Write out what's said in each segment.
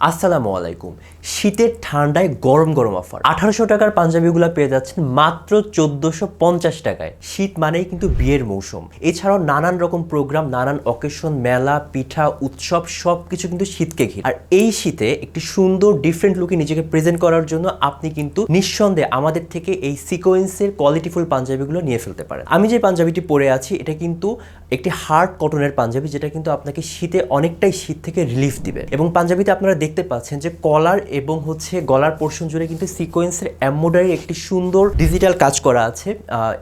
আসসালামু আলাইকুম। শীতের ঠান্ডায় গরম গরম অফার 1800 টাকার পাঞ্জাবিগুলো পেয়ে যাচ্ছেন মাত্র 1450 টাকায়। শীত মানেই কিন্তু বিয়ের মৌসুম, এছাড়াও নানান রকম প্রোগ্রাম, নানান অকেশন, মেলা, পিঠা, উৎসব সবকিছু কিন্তু শীতকে ঘিরে। আর এই শীতে একটি সুন্দর ডিফারেন্ট লুকে নিজেকে প্রেজেন্ট করার জন্য আপনি কিন্তু নিঃসন্দেহে আমাদের থেকে এই সিকোয়েন্সের কোয়ালিটিফুল পাঞ্জাবিগুলো নিয়ে ফেলতে পারেন। আমি যে পাঞ্জাবিটি পরে আছি এটা কিন্তু একটি হার্ড কটনের পাঞ্জাবি, যেটা কিন্তু আপনাকে শীতে অনেকটাই শীত থেকে রিলিফ দিবে। এবং পাঞ্জাবিতে আপনারা দেখতে পাচ্ছেন যে কলার এবং গলার পোর্শন জুড়ে কিন্তু সিকোয়েন্সের এমব্রয়ডারি একটি সুন্দর ডিজিটাল কাজ করা আছে।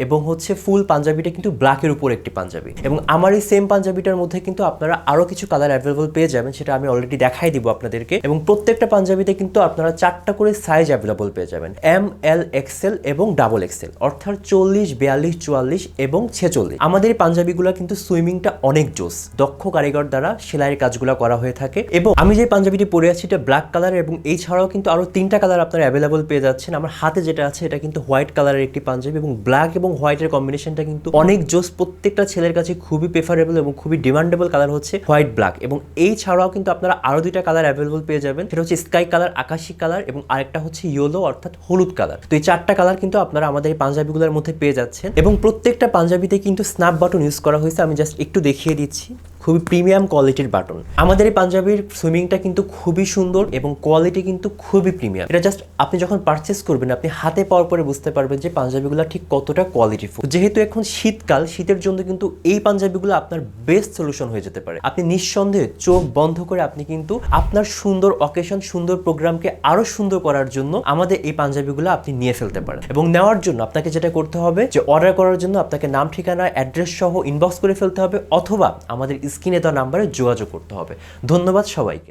এবং ফুল পাঞ্জাবিটা কিন্তু ব্ল্যাকের উপর একটি পাঞ্জাবি। এবং আমার এই সেম পাঞ্জাবিটার মধ্যে কিন্তু আপনারা আরো কিছু কালার অ্যাভেলেবল পেয়ে যাবেন, সেটা আমি অলরেডি দেখাই দিব আপনাদেরকে। এবং প্রত্যেকটা পাঞ্জাবিতে কিন্তু আপনারা 4টা করে সাইজ অ্যাভেলেবল পেয়ে যাবেন, এম, এল, এক্সেল এবং ডাবল এক্সেল, অর্থাৎ 40, 42, 44 এবং 46। আমাদের এই পাঞ্জাবিগুলো কিন্তু সুইমিংটা অনেক জোস, দক্ষ কারিগর দ্বারা সেলাইয়ের কাজগুলো করা হয়ে থাকে। এবং আমি যে পাঞ্জাবিটি পরে আছি এটা ব্ল্যাক কালার, এবং এই ছাড়াও কিন্তু আরো 3টা কালার আপনারা অ্যাভেলেবল পেয়ে যাচ্ছেন। আমার হাতে যেটা আছে এটা কিন্তু হোয়াইট কালারের একটি পাঞ্জাবি, এবং ব্ল্যাক এবং হোয়াইটের কম্বিনেশনটা কিন্তু অনেক জোস। প্রত্যেকটা ছেলের কাছে খুবই প্রেফারেবল এবং খুবই ডিমান্ডেবল কালার হচ্ছে হোয়াইট ব্ল্যাক। এবং এই ছাড়াও কিন্তু আপনারা আরো 2টা কালার অ্যাভেলেবল পেয়ে যাবেন, সেটা হচ্ছে স্কাই কালার, আকাশী কালার, এবং আরেকটা হচ্ছে ইয়েলো অর্থাৎ হলুদ কালার। তো এই 4টা কালার কিন্তু আপনারা আমাদের এই পাঞ্জাবিগুলোর মধ্যে পেয়ে যাচ্ছেন। এবং প্রত্যেকটা পাঞ্জাবিতে কিন্তু স্ন্যাপ বাটন ইউজ করা হয়েছে, আমি জাস্ট একটু দেখিয়ে দিচ্ছি। খুবই প্রিমিয়াম কোয়ালিটির বাটন। আমাদের এই পাঞ্জাবির সুইমিংটা কিন্তু খুবই সুন্দর এবং কোয়ালিটি কিন্তু খুবই প্রিমিয়াম। এটা জাস্ট আপনি যখন পারচেস করবেন আপনি হাতে পাওয়ার পরে বুঝতে পারবেন যে পাঞ্জাবিগুলো ঠিক কতটা কোয়ালিটিফুল। যেহেতু এখন শীতকাল, শীতের জন্য কিন্তু এই পাঞ্জাবিগুলো আপনার বেস্ট সলিউশন হয়ে যেতে পারে। আপনি নিঃসন্দেহে চোখ বন্ধ করে আপনি কিন্তু আপনার সুন্দর অকেশন, সুন্দর প্রোগ্রামকে আরো সুন্দর করার জন্য আমাদের এই পাঞ্জাবিগুলো আপনি নিয়ে ফেলতে পারেন। এবং নেওয়ার জন্য আপনাকে যেটা করতে হবে যে অর্ডার করার জন্য আপনাকে নাম, ঠিকানা, অ্যাড্রেস সহ ইনবক্স করে ফেলতে হবে, অথবা আমাদের স্ক্রিনে দেওয়া নাম্বারে যোগাযোগ করতে হবে। ধন্যবাদ সবাইকে।